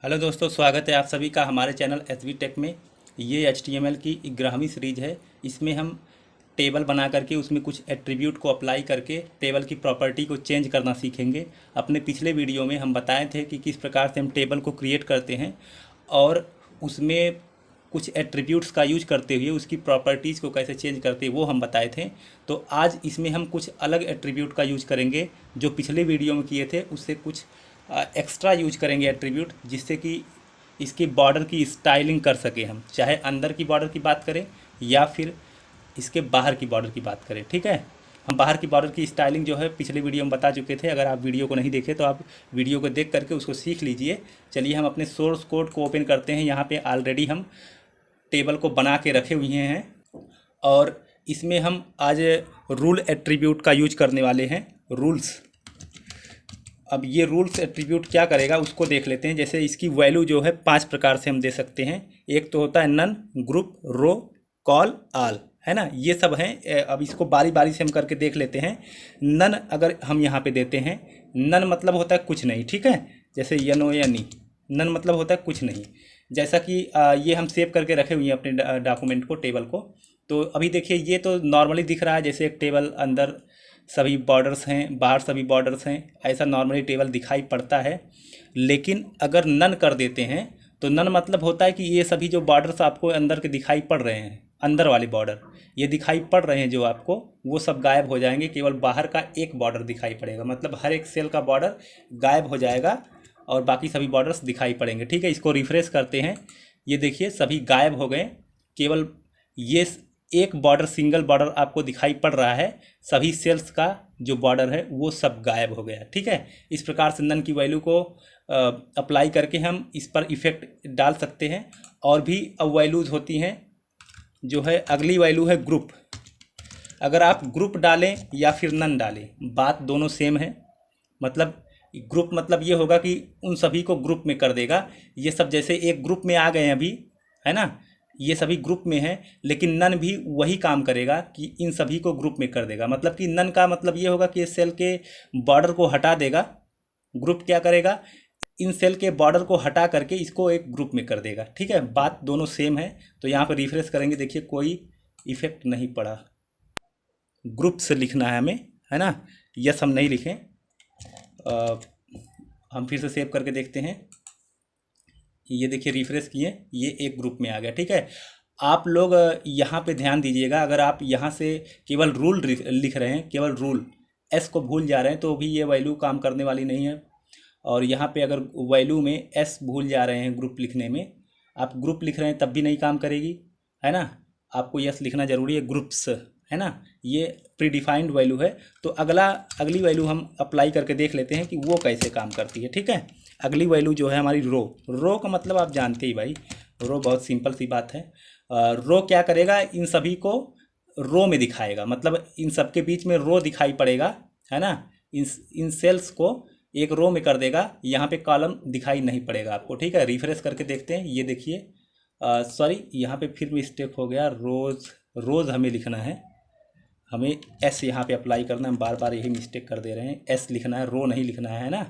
Hello दोस्तों, स्वागत है आप सभी का हमारे चैनल एस वी टेक में। ये HTML की 11वीं सीरीज है। इसमें हम टेबल बना करके उसमें कुछ एट्रीब्यूट को अप्लाई करके टेबल की प्रॉपर्टी को चेंज करना सीखेंगे। अपने पिछले वीडियो में हम बताए थे कि किस प्रकार से हम टेबल को क्रिएट करते हैं और उसमें कुछ एट्रीब्यूट्स का यूज करते हुए उसकी प्रॉपर्टीज़ को कैसे चेंज करते हैं वो हम बताए थे। तो आज इसमें हम कुछ अलग एट्रीब्यूट का यूज करेंगे जो पिछले वीडियो में किए थे, उससे कुछ एक्स्ट्रा यूज करेंगे एट्रीब्यूट, जिससे कि इसकी बॉर्डर की स्टाइलिंग कर सके हम, चाहे अंदर की बॉर्डर की बात करें या फिर इसके बाहर की बॉर्डर की बात करें। ठीक है, हम बाहर की बॉर्डर की स्टाइलिंग जो है पिछले वीडियो में बता चुके थे। अगर आप वीडियो को नहीं देखे तो आप वीडियो को देख करके उसको सीख लीजिए। चलिए हम अपने सोर्स कोड को ओपन करते हैं। यहाँ पे ऑलरेडी हम टेबल को बना के रखे हुए हैं और इसमें हम आज रूल एट्रीब्यूट का यूज करने वाले हैं। रूल्स, अब ये रूल्स एट्रीब्यूट क्या करेगा उसको देख लेते हैं। जैसे इसकी वैल्यू जो है 5 प्रकार से हम दे सकते हैं। एक तो होता है नन, ग्रुप, रो, कॉल, ऑल, है ना, ये सब हैं। अब इसको बारी बारी से हम करके देख लेते हैं। नन अगर हम यहाँ पे देते हैं, नन मतलब होता है कुछ नहीं। ठीक है, जैसे यनो या नी, नन मतलब होता है कुछ नहीं। जैसा कि ये हम सेव करके रखे हुए हैं अपने डॉक्यूमेंट को, टेबल को। तो अभी देखिए ये तो नॉर्मली दिख रहा है जैसे एक टेबल, अंदर सभी बॉर्डर्स हैं, बाहर सभी बॉर्डर्स हैं, ऐसा नॉर्मली टेबल दिखाई पड़ता है। लेकिन अगर नन कर देते हैं तो नन मतलब होता है कि ये सभी जो बॉर्डर्स आपको अंदर के दिखाई पड़ रहे हैं, अंदर वाले बॉर्डर ये दिखाई पड़ रहे हैं जो आपको, वो सब गायब हो जाएंगे। केवल बाहर का एक बॉर्डर दिखाई पड़ेगा, मतलब हर एक सेल का बॉर्डर गायब हो जाएगा और बाकी सभी बॉर्डर्स दिखाई पड़ेंगे। ठीक है, इसको रिफ्रेश करते हैं। ये देखिए सभी गायब हो गए, केवल ये एक बॉर्डर, सिंगल बॉर्डर आपको दिखाई पड़ रहा है। सभी सेल्स का जो बॉर्डर है वो सब गायब हो गया। ठीक है, इस प्रकार से नन की वैल्यू को अप्लाई करके हम इस पर इफ़ेक्ट डाल सकते हैं। और भी वैल्यूज़ होती हैं जो है, अगली वैल्यू है ग्रुप। अगर आप ग्रुप डालें या फिर नन डालें, बात दोनों सेम है। मतलब ग्रुप मतलब ये होगा कि उन सभी को ग्रुप में कर देगा। ये सब जैसे एक ग्रुप में आ गए हैं अभी, है ना, ये सभी ग्रुप में हैं, लेकिन नन भी वही काम करेगा कि इन सभी को ग्रुप में कर देगा। मतलब कि नन का मतलब ये होगा कि इस सेल के बॉर्डर को हटा देगा। ग्रुप क्या करेगा, इन सेल के बॉर्डर को हटा करके इसको एक ग्रुप में कर देगा। ठीक है, बात दोनों सेम है। तो यहाँ पर रिफ्रेश करेंगे, देखिए कोई इफेक्ट नहीं पड़ा। ग्रुप से लिखना है हमें, है ना, यस हम नहीं लिखें। हम फिर से सेव करके देखते हैं। ये देखिए रिफ्रेश किए, ये एक ग्रुप में आ गया। ठीक है, आप लोग यहाँ पे ध्यान दीजिएगा। अगर आप यहाँ से केवल रूल लिख रहे हैं, केवल रूल, एस को भूल जा रहे हैं, तो भी ये वैल्यू काम करने वाली नहीं है। और यहाँ पे अगर वैल्यू में एस भूल जा रहे हैं ग्रुप लिखने में, आप ग्रुप लिख रहे हैं तब भी नहीं काम करेगी, है ना। आपको यस लिखना जरूरी है, ग्रुप्स, है ना, ये प्री डिफाइंड वैल्यू है। तो अगली वैल्यू हम अप्लाई करके देख लेते हैं कि वो कैसे काम करती है। ठीक है, अगली वैल्यू जो है हमारी रो। रो का मतलब आप जानते ही भाई, रो बहुत सिंपल सी बात है। रो क्या करेगा, इन सभी को रो में दिखाएगा, मतलब इन सब के बीच में रो दिखाई पड़ेगा, है ना। इन सेल्स को एक रो में कर देगा, यहाँ पे कॉलम दिखाई नहीं पड़ेगा आपको। ठीक है, रिफ्रेश करके देखते हैं। ये देखिए, सॉरी यहाँ पे फिर मिस्टेक हो गया। रोज़, रोज़ हमें लिखना है, हमें एस यहाँ पे अप्लाई करना है। हम बार बार यही मिस्टेक कर दे रहे हैं, एस लिखना है, रो नहीं लिखना है ना।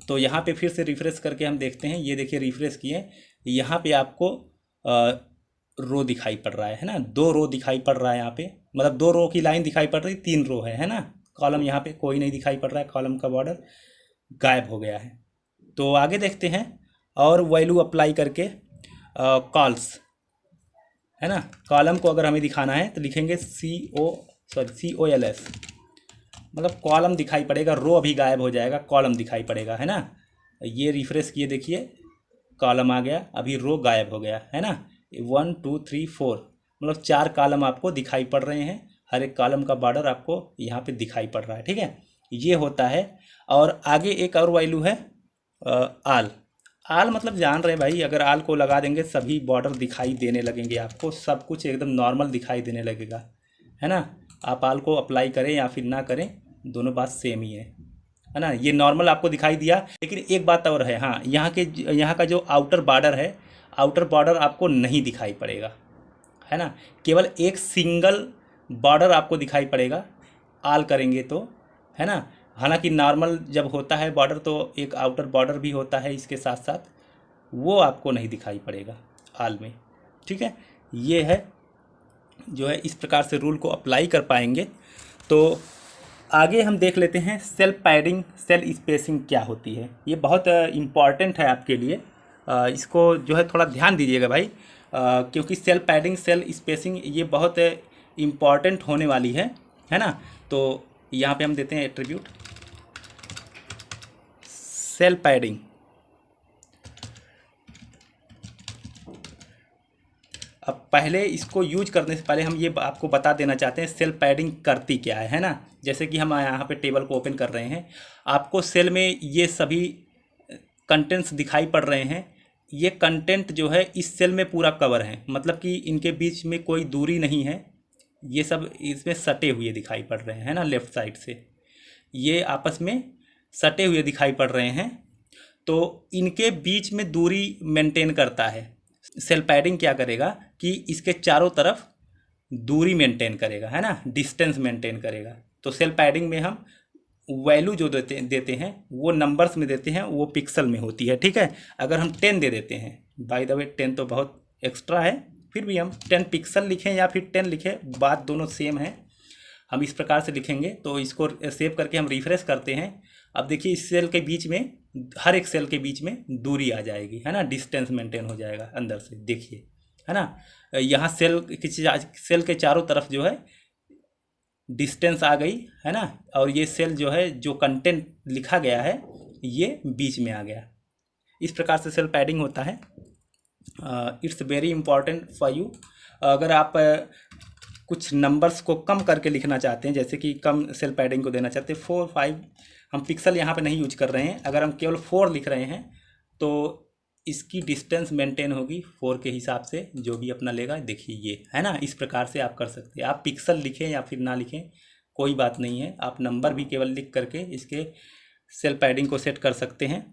तो यहाँ पे फिर से रिफ्रेश करके हम देखते हैं। ये देखिए रिफ्रेश किए, यहाँ पे आपको रो दिखाई पड़ रहा है ना, 2 रो दिखाई पड़ रहा है यहाँ पे, मतलब 2 रो की लाइन दिखाई पड़ रही, 3 रो है ना। कॉलम यहाँ पे कोई नहीं दिखाई पड़ रहा है, कॉलम का बॉर्डर गायब हो गया है। तो आगे देखते हैं और वैल्यू अप्लाई करके। कॉल्स, है ना, कॉलम को अगर हमें दिखाना है तो लिखेंगे COLS, मतलब कॉलम दिखाई पड़ेगा। रो अभी गायब हो जाएगा, कॉलम दिखाई पड़ेगा, है ना। ये रिफ्रेश किए, देखिए कॉलम आ गया, अभी रो गायब हो गया, है ना। 1 2 3 4, मतलब 4 कॉलम आपको दिखाई पड़ रहे हैं। हर एक कॉलम का बॉर्डर आपको यहाँ पे दिखाई पड़ रहा है। ठीक है, ये होता है। और आगे एक और वैल्यू है आल। आल मतलब जान रहे हैं भाई, अगर आल को लगा देंगे सभी बॉर्डर दिखाई देने लगेंगे आपको, सब कुछ एकदम नॉर्मल दिखाई देने लगेगा, है ना। आप आल को अप्लाई करें या फिर ना करें, दोनों बात सेम ही है ना। ये नॉर्मल आपको दिखाई दिया, लेकिन एक बात और है, हाँ, यहाँ का जो आउटर बॉर्डर है, आउटर बॉर्डर आपको नहीं दिखाई पड़ेगा, है ना। केवल एक सिंगल बॉर्डर आपको दिखाई पड़ेगा आल करेंगे तो, है ना। हालांकि नॉर्मल जब होता है बॉर्डर तो एक आउटर बॉर्डर भी होता है इसके साथ साथ, वो आपको नहीं दिखाई पड़ेगा आल में। ठीक है, ये है जो है, इस प्रकार से रूल को अप्लाई कर पाएंगे। तो आगे हम देख लेते हैं सेल पैडिंग, सेल स्पेसिंग क्या होती है। ये बहुत इम्पॉर्टेंट है आपके लिए, इसको जो है थोड़ा ध्यान दीजिएगा भाई, क्योंकि सेल पैडिंग, सेल स्पेसिंग ये बहुत इम्पॉर्टेंट होने वाली है ना। तो यहाँ पे हम देते हैं एट्रीब्यूट सेल पैडिंग। अब पहले इसको यूज करने से पहले हम ये आपको बता देना चाहते हैं सेल पैडिंग करती क्या है ना। जैसे कि हम यहाँ पे टेबल को ओपन कर रहे हैं, आपको सेल में ये सभी कंटेंट्स दिखाई पड़ रहे हैं। ये कंटेंट जो है इस सेल में पूरा कवर है, मतलब कि इनके बीच में कोई दूरी नहीं है। ये सब इसमें सटे हुए दिखाई पड़ रहे हैं ना, लेफ़्ट साइड से ये आपस में सटे हुए दिखाई पड़ रहे हैं। तो इनके बीच में दूरी मेंटेन करता है। सेल पैडिंग क्या करेगा कि इसके चारों तरफ दूरी मेंटेन करेगा, है ना, डिस्टेंस मेंटेन करेगा। तो सेल पैडिंग में हम वैल्यू जो देते हैं वो नंबर्स में देते हैं, वो पिक्सल में होती है। ठीक है, अगर हम 10 दे देते हैं, बाय द वे 10 तो बहुत एक्स्ट्रा है, फिर भी हम 10 पिक्सल लिखें या फिर 10 लिखें, बात दोनों सेम है। हम इस प्रकार से लिखेंगे। तो इसको सेव करके हम रिफ्रेश करते हैं। अब देखिए इस सेल के बीच में, हर एक सेल के बीच में दूरी आ जाएगी, है ना, डिस्टेंस मेंटेन हो जाएगा अंदर से, देखिए, है ना। यहाँ सेल के चारों तरफ जो है डिस्टेंस आ गई, है ना, और ये सेल जो है, जो कंटेंट लिखा गया है ये बीच में आ गया। इस प्रकार से सेल पैडिंग होता है। It's very important for you. अगर आप कुछ नंबर्स को कम करके लिखना चाहते हैं, जैसे कि कम सेल पैडिंग को देना चाहते हैं, 4, 5, हम पिक्सल यहाँ पे नहीं यूज कर रहे हैं। अगर हम केवल 4 लिख रहे हैं तो इसकी डिस्टेंस मेंटेन होगी 4 के हिसाब से, जो भी अपना लेगा। देखिए ये, है ना, इस प्रकार से आप कर सकते हैं। आप पिक्सल लिखें या फिर ना लिखें कोई बात नहीं है, आप नंबर भी केवल लिख करके इसके सेल पैडिंग को सेट कर सकते हैं।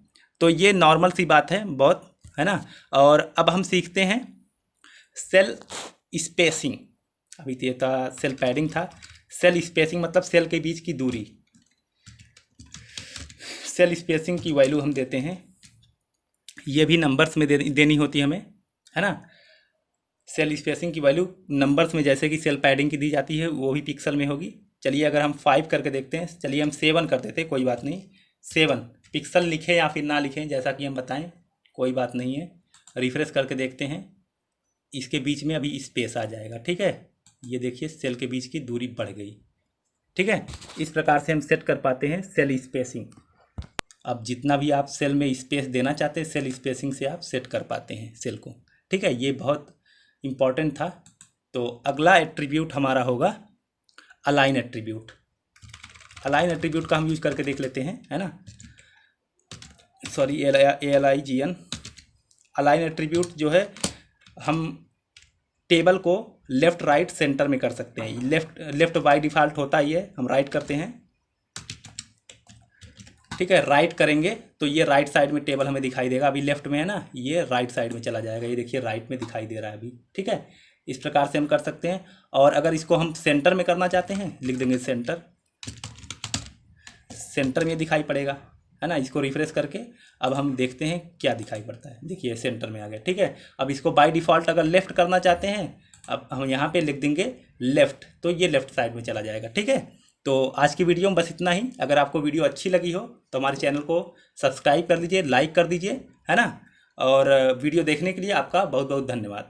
तो ये नॉर्मल सी बात है बहुत, है ना। और अब हम सीखते हैं सेल स्पेसिंग। अभी तो ये था सेल पैडिंग था, सेल स्पेसिंग मतलब सेल के बीच की दूरी। सेल स्पेसिंग की वैल्यू हम देते हैं, ये भी नंबर्स में देनी होती है हमें, है ना। सेल स्पेसिंग की वैल्यू नंबर्स में जैसे कि सेल पैडिंग की दी जाती है, वो भी पिक्सल में होगी। चलिए अगर हम 5 करके देखते हैं, चलिए हम 7 कर देते हैं, कोई बात नहीं। 7 पिक्सल लिखें या फिर ना लिखें, जैसा कि हम बताएं, कोई बात नहीं है। रिफ्रेश करके देखते हैं, इसके बीच में अभी स्पेस आ जाएगा। ठीक है, ये देखिए सेल के बीच की दूरी बढ़ गई। ठीक है, इस प्रकार से हम सेट कर पाते हैं सेल स्पेसिंग। अब जितना भी आप सेल में स्पेस देना चाहते हैं, सेल स्पेसिंग से आप सेट कर पाते हैं सेल को। ठीक है, ये बहुत इम्पॉर्टेंट था। तो अगला एट्रीब्यूट हमारा होगा अलाइन एट्रीब्यूट। अलाइन एट्रीब्यूट का हम यूज करके देख लेते हैं, है ना। Sorry, ALIGN। अलाइन एट्रीब्यूट जो है, हम टेबल को लेफ़्ट राइट सेंटर में कर सकते हैं। लेफ़्ट बाय डिफ़ॉल्ट होता ही है, हम राइट करते हैं। ठीक है, राइट करेंगे तो ये राइट साइड में टेबल हमें दिखाई देगा। अभी लेफ्ट में है ना, ये राइट साइड में चला जाएगा। ये देखिए राइट में दिखाई दे रहा है अभी। ठीक है, इस प्रकार से हम कर सकते हैं। और अगर इसको हम सेंटर में करना चाहते हैं, लिख देंगे सेंटर। सेंटर में दिखाई पड़ेगा, है ना। इसको रिफ्रेश करके अब हम देखते हैं क्या दिखाई पड़ता है। देखिए सेंटर में आ गया। ठीक है, अब इसको बाय डिफ़ॉल्ट अगर लेफ़्ट करना चाहते हैं, अब हम यहाँ पे लिख देंगे लेफ़्ट, तो ये लेफ़्ट साइड में चला जाएगा। ठीक है, तो आज की वीडियो में बस इतना ही। अगर आपको वीडियो अच्छी लगी हो तो हमारे चैनल को सब्सक्राइब कर दीजिए, लाइक कर दीजिए, है ना। और वीडियो देखने के लिए आपका बहुत बहुत धन्यवाद।